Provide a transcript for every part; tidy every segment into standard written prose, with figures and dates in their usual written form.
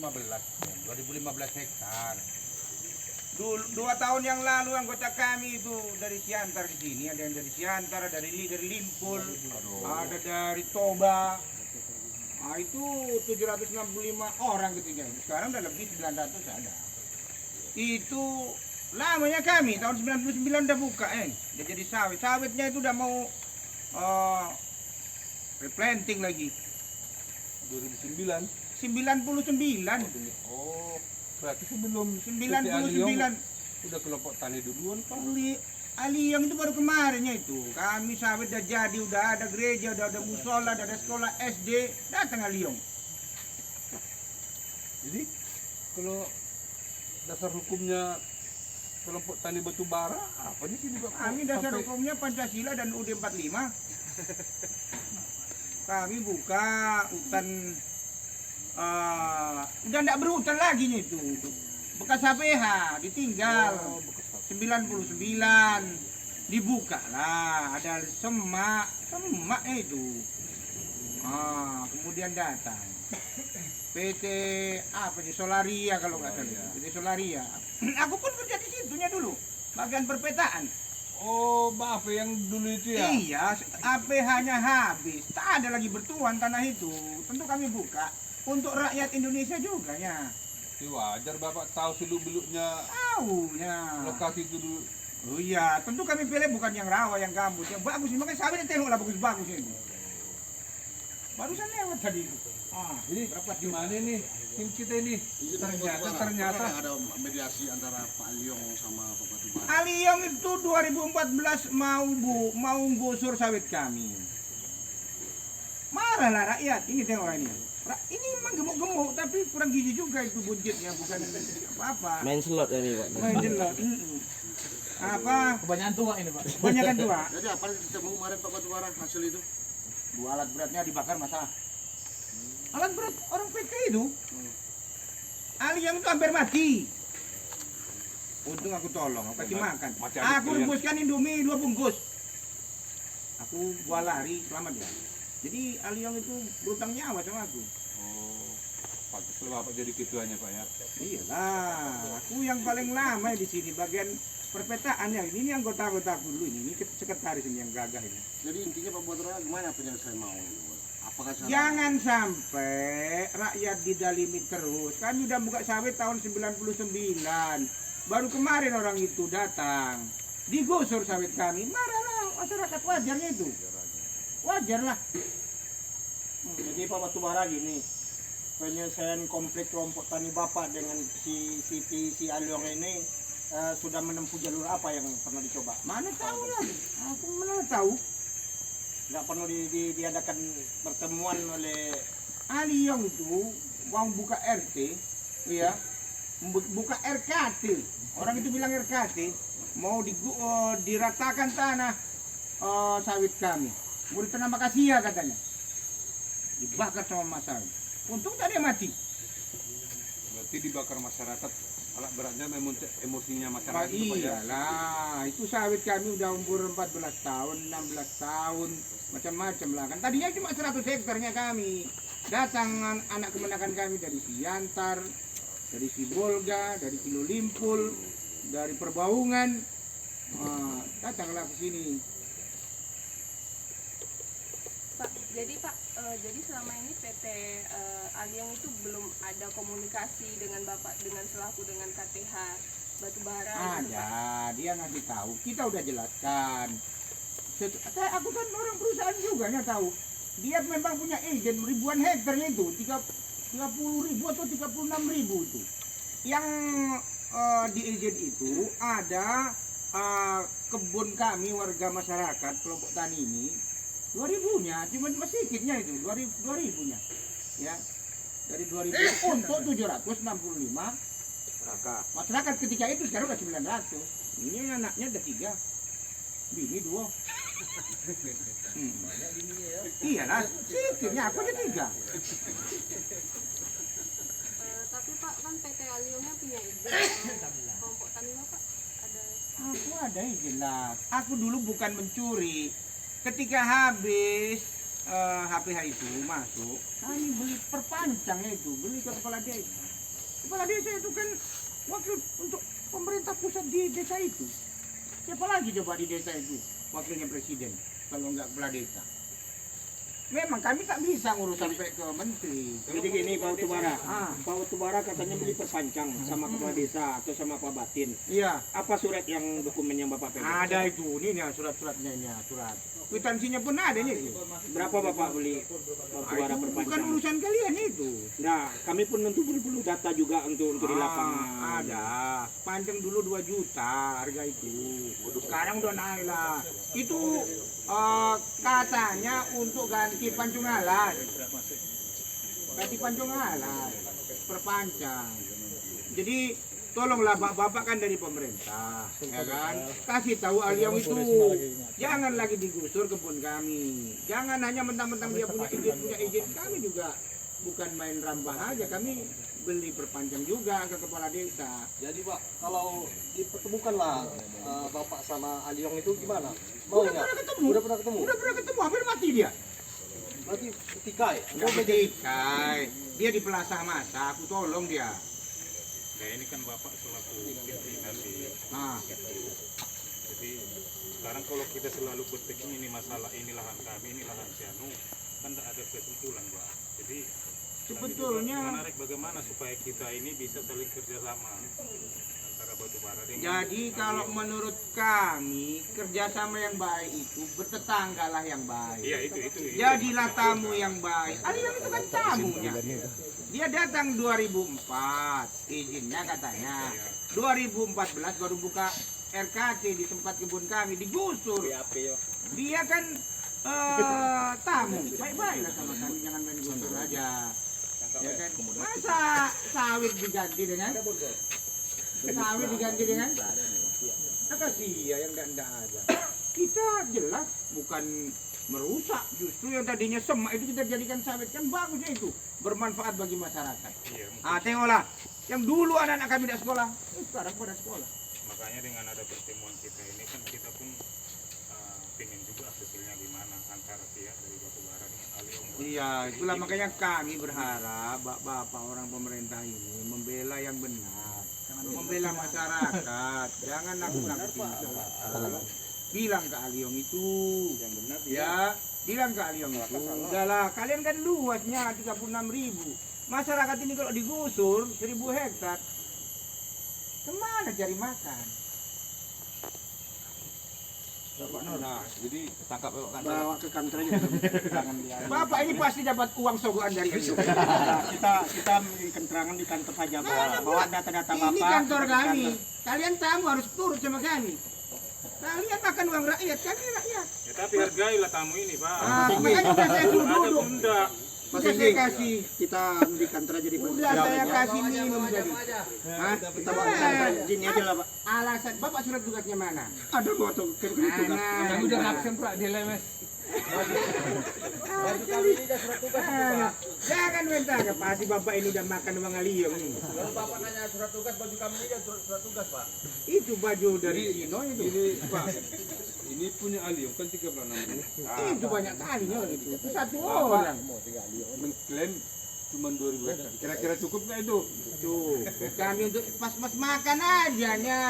2015 hektar. 2 tahun yang lalu anggota kami itu dari Siantar ke sini, ada yang dari Siantar, dari Limpul, ada dari Toba. Nah, itu 765 orang ketika itu. Sekarang udah lebih 900 ada. Itu lamanya kami tahun 99 udah buka udah jadi sawit. Sawitnya itu udah mau replanting lagi. 2009. 99. Oh, berarti sebelum 99 udah kelompok tani duluan Pak. Aliyong itu baru kemarinnya itu. Kami sawit udah jadi, udah ada gereja, udah ada musola, udah ada sekolah SD, datang Aliyong. Jadi kalau dasar hukumnya kelompok tani batu bara apa di sini Pak? Kami dasar hukumnya Pancasila dan UUD 45. Kami buka hutan, udah enggak berhutan lagi nya itu. Bekas HPH ditinggal. 99 dibuka lah, ada semak itu. Kemudian datang PT apa nih, Solaria kalau nggak salah, PT Solaria. Aku pun kerja di situnya dulu, bagian perpetaan. Oh, maaf yang dulu itu ya? Iya, APH-nya habis, tak ada lagi bertuan tanah itu. Tentu kami buka untuk rakyat Indonesia juga ya. Wajar Bapak tahu seluk-beluknya Tahunya. lokasi itu dulu. Oh iya, tentu kami pilih bukan yang rawa, yang gambut, yang bagus. Makanya sawitnya tengoklah bagus-bagus ini. Barusan lewat tadi. Ini berapa gimana nih tim kita ini? Ternyata ada mediasi antara Pak Aliyong sama Pak Batubara. Aliyong itu 2014 mau gusur sawit kami. Marahlah rakyat. Ini tengok ini. Ini memang gemuk-gemuk tapi kurang gizi juga itu budgetnya, bukan apa-apa. Main slot ini Pak. Main slot. Apa? Kebanyakan tua ini Pak. Kebanyakan tua. Jadi apa yang ketemu kemarin Pak Batubara hasil itu? 2 alat beratnya dibakar masa. Alat berat orang PT itu. Aliyong itu hampir mati. Untung aku tolong, aku kasih makan. Aku rebuskan Indomie 2 bungkus. Aku gua lari, selamat ya. Jadi Aliyong itu berutang nyawa sama aku. oh, pantas Bapak jadi ketuanya Pak ya. Iyalah, aku yang paling lama di sini bagian perpetaan ya. Ini anggota-anggota dulu ini sekretaris ini yang gagah ini. Jadi intinya Pak Batubara gimana penyelesaian mau? Apakah Jangan sampai rakyat didalimi terus. Kami udah buka sawit tahun 99. Baru kemarin orang itu datang, digusur sawit kami. Marahlah masyarakat, wajarnya itu. Wajarlah. Jadi Pak Batubara gini, penyelesaian konflik kelompok tani Bapak dengan si Aliyong ini sudah menempuh jalur apa yang pernah dicoba? Mana tahu lagi? Aku mana tahu. Nggak perlu diadakan pertemuan oleh Aliyong itu mau buka RT, ya, buka RKT. Orang itu bilang RKT, mau diratakan tanah sawit kami. Mau ditanam akasia katanya. Dibakar sama masyarakat. Untung tadi mati. Berarti dibakar masyarakat, alat beratnya memang emosinya masyarakat itu Pak ya. Iyalah, itu sawit kami udah umur 14 tahun, 16 tahun, macam-macam lah kan. Tadinya cuma 100 hektarnya kami. Datang anak kemenakan kami dari Siantar, dari Sibolga, dari Kilo Limpul, dari Perbaungan. Datanglah ke sini. Pak, jadi Pak, jadi selama ini PT Aliyong itu belum ada komunikasi dengan Bapak selaku dengan KTH Batubara. Ada, dia ngasih tahu. Kita udah jelaskan. Aku kan orang perusahaan juga nya tahu. Dia memang punya izin ribuan hektarnya itu, 30.000 atau 36.000 itu. Yang di izin itu ada kebun kami warga masyarakat kelompok tani ini 2.000-nya, cuma sedikitnya itu 2.000-nya, ya, dari 2.000 untuk 765 masyarakat ketika itu. Sekarang udah 900. Ini anaknya ada 3, bini 2. Iyalah, sedikitnya aku ada 3. Tapi Pak, kan PT Aliyongnya punya izin. Kelompok tani Bapak ada? Aku ada izin lah. Aku dulu bukan mencuri. Ketika habis HPH itu masuk, kami beli perpanjangnya itu, beli ke kepala desa. Kepala desa itu kan wakil untuk pemerintah pusat di desa itu. Siapa lagi coba di desa itu wakilnya presiden kalau nggak kepala desa? Memang kami tak bisa ngurus sampai ke menteri. Jadi gini Pak Utubara, Ah. Pak Utubara katanya beli perpanjang sama kepala desa atau sama Pak Batin. Iya, Apa surat yang dokumen yang Bapak pegang? ada itu. Ini nih surat-suratnya ini, surat. Kwitansinya pun ada nih. Berapa Bapak beli batubara Bukan perpanjang? urusan kalian itu. Nah, kami pun tentu perlu data juga untuk di lapangan. Ada. Panjang dulu 2 juta harga itu. Sekarang udah naik lah. Itu katanya untuk ganti pancung alat. Ganti pancung alat. Perpanjang. Jadi tolonglah bapak kan dari pemerintah, ya kan? Kasih tahu Aliong itu, jangan lagi digusur kebun kami. Jangan hanya mentang-mentang dia punya izin. Kami juga bukan main rambah aja, kami beli perpanjang juga ke kepala desa. Jadi Pak, kalau dipertemukanlah Bapak sama Aliong itu gimana? Mau Udah nggak? pernah ketemu. Udah pernah ketemu? Udah pernah ketemu, hampir mati dia. Berarti ketika ya? Enggak betikai. Dia di Plaza Masa, aku tolong dia. Ya ini kan Bapak selaku pimpinan di. Nah, Jadi sekarang kalau kita selalu berteking ini masalah ini lahan kami, ini lahan si Anu, kan tidak ada kesimpulan Pak. Jadi sebetulnya menarik bagaimana supaya kita ini bisa saling kerjasama antara batubara dengan. jadi kalau menurut kami kerjasama yang baik itu bertetanggalah yang baik. Iya itu. Jadilah tamu yang baik. Aliong itu kan tamunya. Dia datang 2004, izinnya katanya. 2014 baru buka RKT di tempat kebun kami, digusur. Dia kan tamu, baik-baiklah sama kami, jangan main gusur aja. Ya kan? Masa sawit diganti dengan? Sawit diganti dengan? Nah, kasih ya yang enggak ada. Kita jelas bukan merusak, justru yang tadinya semak itu kita jadikan sawit, kan bagusnya itu, bermanfaat bagi masyarakat. Iya, Tengoklah, yang dulu anak-anak kami tidak sekolah, sekarang pada sekolah. makanya dengan ada pertemuan kita ini kan kita pun pengen juga hasilnya gimana antara pihak dari batubara dengan Aliong. Iya, itulah makanya kami berharap bapak orang pemerintah ini membela yang benar, membela masyarakat, jangan nakut-nakutin masyarakat. Bilang ke Aliong itu, ya, bilang ke Aliong itu, udahlah, kalian kan luasnya 36.000. Masyarakat ini kalau digusur 1.000 hektar, kemana cari makan? Nah, jadi tangkap Bapak Bawa ke kantor aja. Jangan dia. Bapak ini pasti dapat uang sogokan dari Aliong. Kita memberikan keterangan di kantor saja bawa data-data Bapak. Ini kantor di kami. Kalian tamu harus turut sama kami. Kalian makan uang rakyat, kami rakyat. ya tapi hargailah tamu ini Pak. Makanya udah saya suruh Ada duduk. bunda. Mas Udah saya Indi, kasih. kita di kantor aja di Udah saya kasih minum tadi. Hah? Kita bawa ke kantor sini aja lah Pak. Alasan Bapak surat tugasnya mana? Ada bawa tuh ke tugas. Yang Udah absen Pak di LMS. Jangan minta ke pasti Bapak ini udah makan uang Aliong nih. Kalau Bapak nanya surat tugas, baju kami ini surat tugas Pak. Itu baju dari Cino itu. Ini Pak, ini punya Aliong kan 36.000. Itu banyak kali nih itu. Itu satu orang. Mengklaim cuma 2.000 hektar. Kira-kira cukup nggak itu? Tuh, kami untuk pas-pas makan aja nya.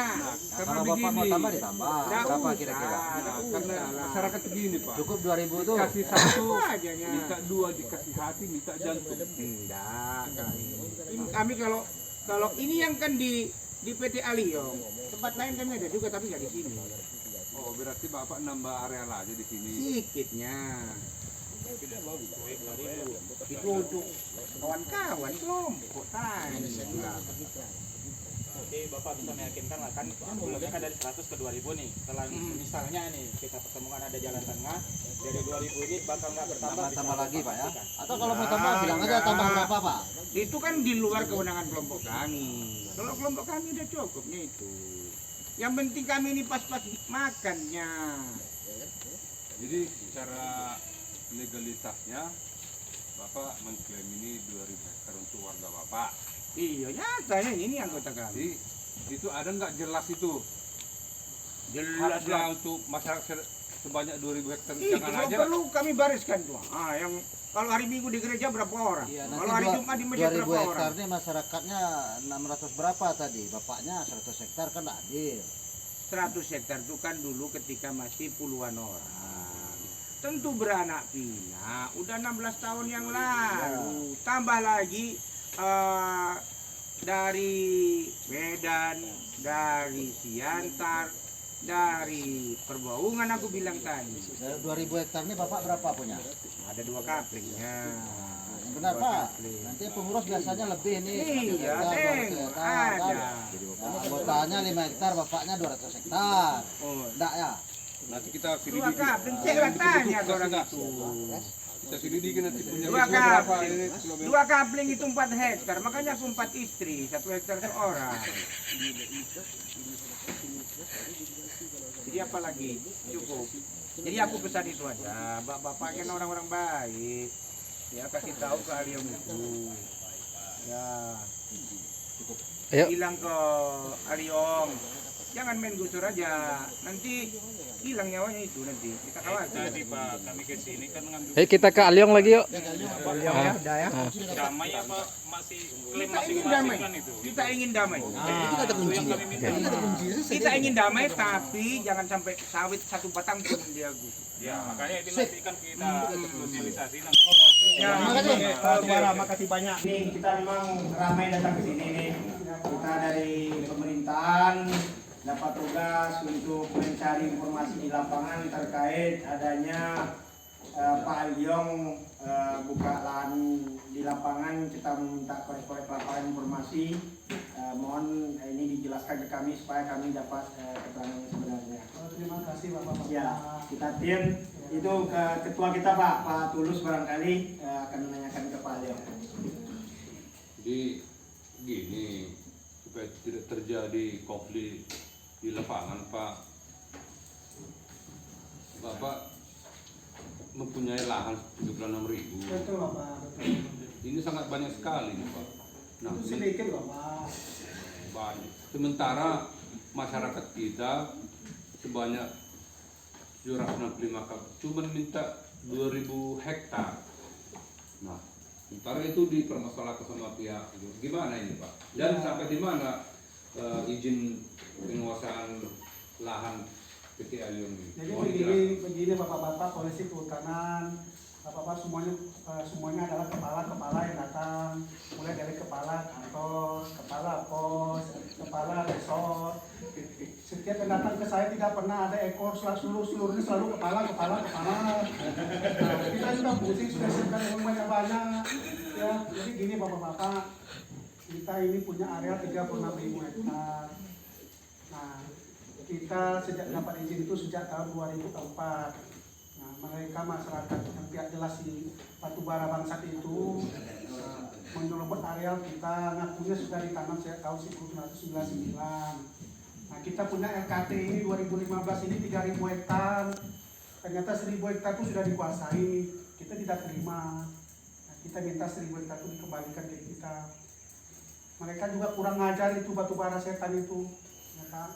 Karena Kalau Bapak mau begini, tambah ditambah. Nggak Berapa usah, kira-kira? karena masyarakat begini Pak. Cukup 2.000 tuh. Kasih satu, aja nya. minta dua, dikasih hati, minta jantung. Enggak, kami kalau ini yang kan di PT Aliong, tempat lain kami ada juga tapi nggak di sini. Oh, berarti Bapak nambah area aja di sini. Sedikitnya. Itu untuk kawan-kawan kelompok tani. Oke, Bapak bisa meyakinkan lah kan sebelumnya kan dari 100 ke 2000 nih. Setelah misalnya nih kita pertemukan ada jalan tengah dari 2000 ini bakal nggak bertambah Tambah lagi Pak ya. Atau kalau mau tambah bilang aja tambah berapa Pak. Itu kan di luar kewenangan kelompok kami. Kalau kelompok kami udah cukupnya itu. Yang penting kami ini pas-pas makannya. Jadi secara legalitasnya Bapak mengklaim ini 2.000 hektar untuk warga Bapak. Iya, nyatanya ini anggota kami. Jadi itu ada nggak jelas itu? Jelas Haknya untuk masyarakat sebanyak 2.000 hektar Itu jangan kalau aja. perlu kami bariskan tuh. Yang kalau hari Minggu di gereja berapa orang? Iya, nanti Kalau hari Jumat di masjid 2000 berapa orang? hektar ini masyarakatnya 600 berapa tadi? Bapaknya 100 hektar kan nggak adil. 100 hektar itu kan dulu ketika masih puluhan orang. Tentu beranak pinak. Udah 16 tahun yang lalu. Tambah lagi dari Medan, dari Siantar, dari Perbaungan aku bilang tadi. Dari 2000 hektar ini Bapak berapa punya? Ada 2 kaplingnya. Yang benar Pak. Nanti pengurus biasanya lebih nih. 100 Iya, hektar, 200 tengok, hektar, kan? ada. Nah, anggotanya 5 hektar, bapaknya 200 hektar. Oh, Enggak ya? Nanti kita 2 selidiki. kapling, ceklah tanya ke orang itu. Kita selidiki nanti punya 2 wisma berapa kapling, ini. 2 kapling itu 4 hektar, makanya aku 4 istri, 1 hektar seorang. Jadi apa lagi? Cukup. Jadi aku pesan itu aja, bapak kan orang-orang baik. Ya kasih tahu ke Aliong itu. Ya. Bilang ke Aliong, jangan main gusur aja. Nanti hilang nyawanya itu nanti. Kita khawatir. Tadi Pak, kami ke sini kan ngambil Kita ke Aliong lagi yuk. damai apa masih klaim Kita ingin damai. masing-masing kan itu. Kita ingin damai. Itu yang kami minta. Kita ingin damai, tapi jangan sampai sawit 1 batang pun dia gusur. Ya, makanya itu nanti kan kita sosialisasi nanti. Ya, Pak Tubara, makasih banyak. Nih kita memang ramai datang ke sini nih. Kita dari pemerintahan dapat tugas untuk mencari informasi di lapangan terkait adanya Pak Aliong buka lahan di lapangan. Kita meminta korek-korek lapangan informasi. Mohon ini dijelaskan ke kami supaya kami dapat keterangan yang sebenarnya. Terima kasih Bapak. Ya, kita tim itu ke ketua kita Pak Tulus barangkali akan menanyakan ke Pak Aliong. Jadi gini, supaya tidak terjadi konflik di lapangan Pak, Bapak mempunyai lahan 76.000. Betul Bapak, betul. Ini sangat banyak sekali nih Pak. Nah, Itu sedikit Bapak. banyak. Sementara masyarakat kita sebanyak 765 cuma minta 2.000 hektar. Nah, sementara itu dipermasalahkan sama pihak itu. Gimana ini Pak? Dan sampai di mana izin penguasaan lahan PT Aliong ini? Jadi Mohon begini Bapak-bapak polisi kehutanan, Bapak-bapak semuanya adalah kepala-kepala yang datang, mulai dari kepala kantor, kepala pos, kepala resort. Setiap yang datang ke saya tidak pernah ada ekor, seluruhnya selalu kepala. Nah, kita sudah pusing, sudah siapkan uang banyak-banyak. Ya, jadi gini Bapak-bapak, kita ini punya area 36.000 hektar. Nah, kita sejak dapat izin itu sejak tahun 2004. Nah, mereka masyarakat yang pihak jelas di Batubara Bangsat itu menyerobot areal kita, ngakunya sudah ditanam sejak tahun 1999. Nah, kita punya LKT ini 2015 ini 3.000 hektar. Ternyata 1.000 hektar itu sudah dikuasai, kita tidak terima. Nah, kita minta 1.000 hektar itu dikembalikan ke kita. Mereka juga kurang ngajar itu batubara setan itu. Ya, Pak.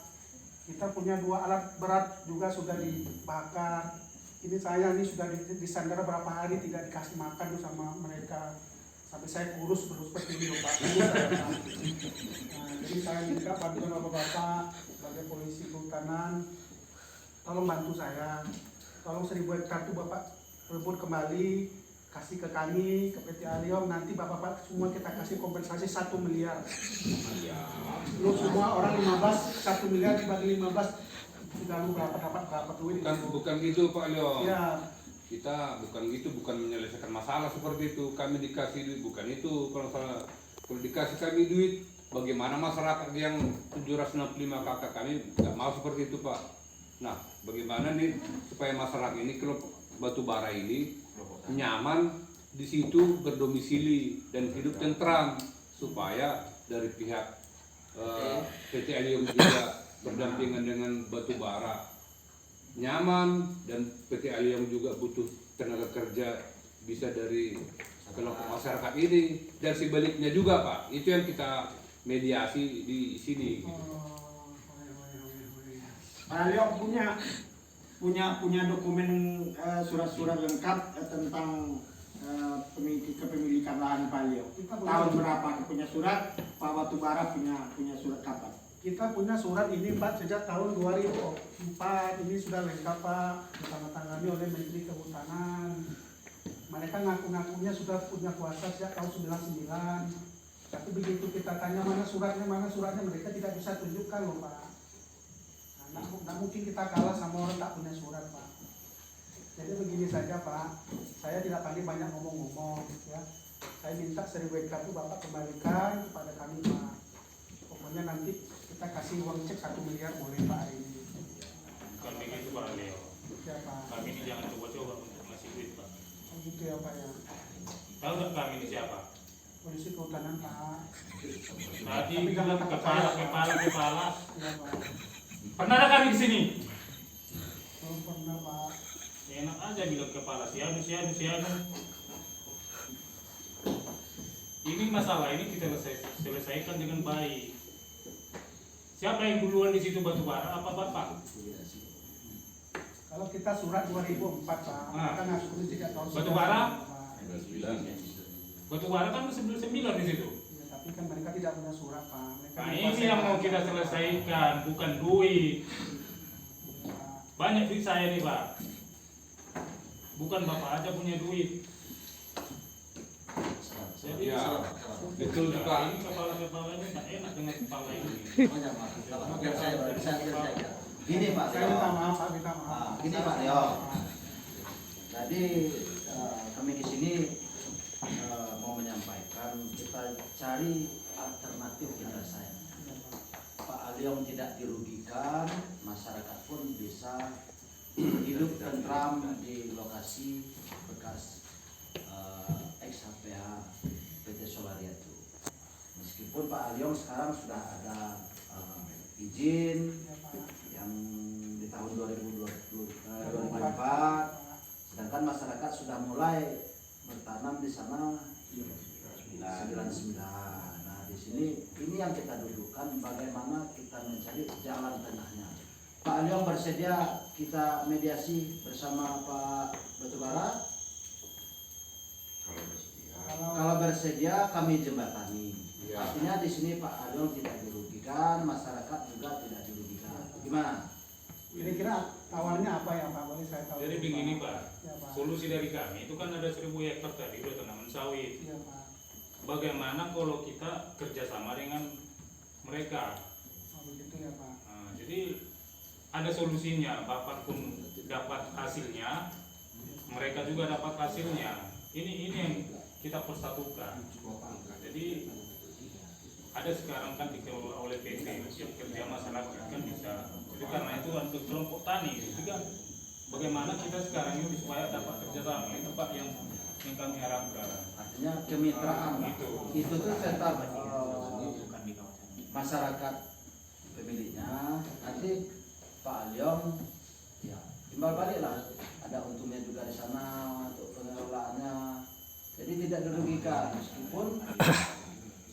Kita punya 2 alat berat juga sudah dibakar. Ini saya ini sudah disandera berapa hari tidak dikasih makan tuh sama mereka. Sampai saya kurus terus seperti ini Pak. Nah, jadi saya minta bantuan Bapak-bapak sebagai polisi kehutanan, tolong bantu saya. Tolong 1.000 hektar itu Bapak rebut kembali, kasih ke kami, ke PT Aliong. Nanti Bapak-bapak semua kita kasih kompensasi 1 miliar. Lu semua orang 15, 1 miliar dibagi 15. Sudah lu dapat berapa duit? Bukan gitu Pak Aliong. Ya. Kita bukan gitu, bukan menyelesaikan masalah seperti itu. Kami dikasih duit, bukan itu. Kalau dikasih kami duit, bagaimana masyarakat yang 765 kakak kami nggak mau seperti itu Pak. Nah, bagaimana nih supaya masyarakat ini kalau batubara ini nyaman di situ berdomisili dan hidup tentram, supaya dari pihak PT Aliong juga berdampingan dengan batubara nyaman, dan PT Aliong juga butuh tenaga kerja bisa dari kelompok masyarakat ini, dan sebaliknya juga Pak. Itu yang kita mediasi di sini. Pak Aliong punya punya dokumen surat-surat lengkap tentang kepemilikan lahan Pak Alio. Tahun berapa punya surat, Pak Batubara punya surat kapan? Kita punya surat ini Pak sejak tahun 2004. Ini sudah lengkap Pak, ditandatangani oleh Menteri Kehutanan. Mereka ngaku-ngakunya sudah punya kuasa sejak tahun 99. Tapi begitu kita tanya mana suratnya, mereka tidak bisa tunjukkan loh Pak. Nah, nggak mungkin kita kalah sama orang tak punya surat Pak. Jadi begini saja Pak, saya tidak pandai banyak ngomong-ngomong ya. Saya minta 1.000 hektar itu Bapak kembalikan kepada kami Pak. Pokoknya nanti kita kasih uang cek 1 miliar boleh Pak hari ini. Bukan begitu Pak Leo. Ya Pak. Kami ini jangan coba-coba untuk ngasih duit Pak. Oh, gitu ya Pak ya. Tahu nggak kami ini siapa? Polisi Kehutanan Pak. Tadi bilang kepala. Ya Pak. Pernah ada kami di sini? Belum pernah Pak. Enak aja bilang kepala sianu. Ini masalah ini kita selesaikan dengan baik. Siapa yang duluan di situ Batubara apa Bapak? Kalau kita surat 2004 Pak, kan aku tidak tahu. Batubara? Batubara kan 99 di situ. Ya, tapi kan mereka tidak punya surat Pak. Nah ini yang mau kita selesaikan, bukan duit. Banyak duit saya nih Pak. Bukan Bapak aja punya duit. Jadi Ya, betul juga. ini kepala-kepala ini tak enak dengan kepala ini. Biar saya. Gini Pak Saya Leo. minta maaf Pak, minta maaf. Gini Pak Leo. Jadi kami di sini mau menyampaikan kita cari alternatif penyelesaian. Pak Aliong tidak dirugikan, masyarakat pun bisa hidup tentram di lokasi bekas ex-HPH PT Solaria itu. Meskipun Pak Aliong sekarang sudah ada izin yang di tahun 2004, sedangkan masyarakat sudah mulai bertanam di sana 99. Nah di sini ini yang kita dudukkan, bagaimana kita mencari jalan tengahnya. Pak Aliong bersedia kita mediasi bersama Pak Batubara? Kalau bersedia kami jembatani. Artinya di sini Pak Aliong tidak dirugikan, masyarakat juga tidak dirugikan. Gimana? Kira-kira awalnya apa ya Pak? Boleh saya tahu? Jadi begini Pak, Ya, Pak. solusi dari kami itu kan ada 1.000 hektar tadi udah tanaman sawit. Iya Pak. Bagaimana kalau kita kerjasama dengan mereka? Oh, begitu ya Pak. Nah, jadi ada solusinya, Bapak pun dapat hasilnya, mereka juga dapat hasilnya. Ini yang kita persatukan. Jadi ada sekarang kan dikelola oleh PT yang kerja masyarakat kan bisa. Jadi karena itu untuk kelompok tani juga bagaimana kita sekarang ini supaya dapat kerjasama itu Pak yang kami harapkan. Artinya kemitraan. Itu tuh tentang masyarakat pemiliknya. Nanti Pak Aliong ya timbal balik lah. Ada untungnya juga di sana untuk pengelolaannya. Jadi tidak dirugikan meskipun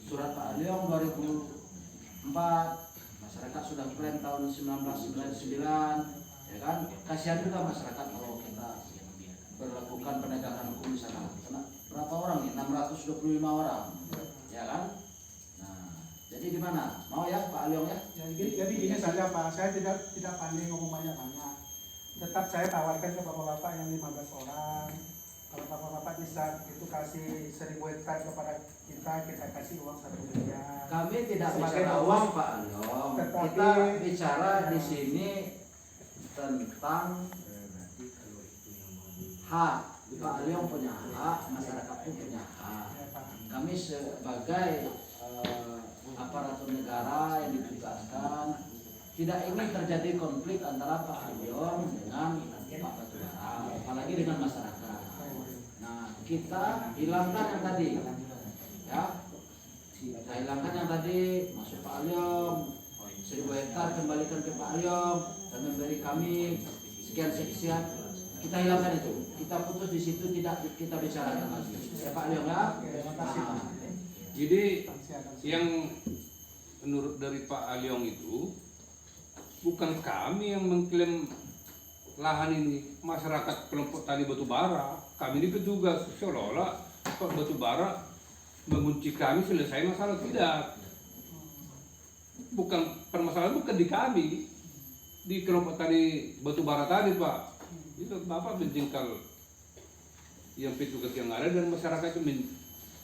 surat Pak Aliong 2004 masyarakat sudah klaim tahun 1999 ya kan, kasihan juga masyarakat kalau kita berlakukan penegakan hukum di sana. Berapa orang nih? 625 orang ya kan. Nah jadi gimana, mau ya Pak Aliong ya? Jadi gini saja Pak, saya tidak pandai ngomong banyak-banyak. Tetap saya tawarkan ke bapak-bapak yang 15 orang. Kalau bapak-bapak bisa itu kasih 1.000 hektar kepada kita kasih uang 1 miliar. Kami tidak Sebagai bicara uang, uang Pak Aliong. tetapi- Kita bicara di sini tentang hak. Pak Aliong punya hak, masyarakat pun punya hak. Ya, Pak. Kami sebagai aparatur negara yang ditugaskan tidak ingin terjadi konflik antara Pak Aliong dengan Pak Batubara, apalagi dengan masyarakat. Nah, kita hilangkan yang tadi, ya. Kita hilangkan yang tadi, masuk Pak Aliong, 1.000 hektar kembalikan ke Pak Aliong dan memberi kami sekian. Kita hilangkan itu, kita putus di situ, tidak kita bicarakan lagi. Ya Pak Aliong ya. Terima kasih Pak. Jadi yang menurut dari Pak Aliong itu bukan kami yang mengklaim lahan ini masyarakat kelompok tani batubara. Kami ini petugas seolah-olah kok batubara mengunci kami selesai masalah, tidak. Bukan permasalahan bukan di kami, di kelompok tani batubara tadi Pak. Itu Bapak menjengkal yang petugas yang ada dan masyarakat itu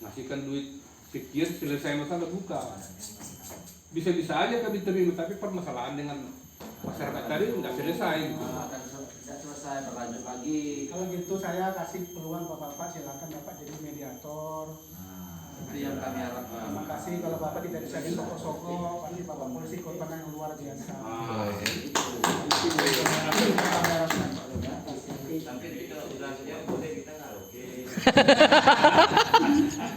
ngasihkan duit sekian selesai masalah, bukan. Bisa-bisa aja kami terima, tapi permasalahan dengan masyarakat tadi nggak selesai. Tidak selesai, berlanjut lagi. Kalau gitu saya kasih peluang Bapak-Bapak, silakan Bapak jadi mediator. Itu yang kami harapkan. Terima kasih. Kalau Bapak tidak bisa disokok-sokok, pasti Bapak polisi korban yang luar biasa.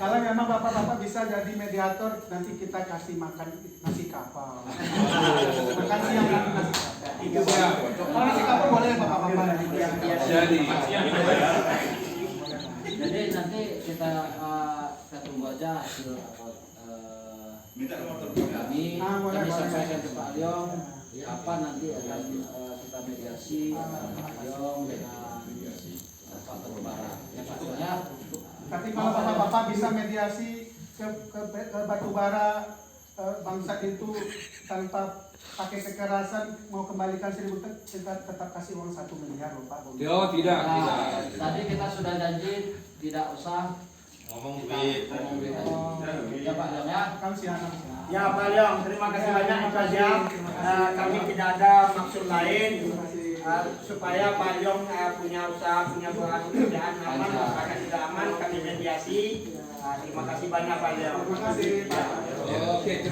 Kalau memang Bapak-Bapak bisa jadi mediator, nanti kita kasih makan nasi kapal. Makan siang nanti nasi kapal. Kalau nasi kapal boleh Bapak-Bapak. Jadi nanti kita tunggu aja hasil kami sampaikan ke Pak Alyong kapan nanti akan kita mediasi Pak Alyong dengan Pak Batubara. Yang pastinya. Tapi kalau Bapak-Bapak bisa mediasi ke Batubara, bangsa itu tanpa pakai kekerasan mau kembalikan 1.000 tetap kasih uang 1 miliar loh Pak. Tidak. Tadi kita sudah janji tidak usah ngomong duit. Ya Pak Alyong ya. Ya Pak Alyong, terima kasih banyak itu aja. Kami tidak ada maksud lain supaya Pak Alyong punya usaha, punya pekerjaan aman, masyarakat juga aman, kami mediasi. Terima kasih banyak Pak Alyong. Terima kasih Pak. Oke.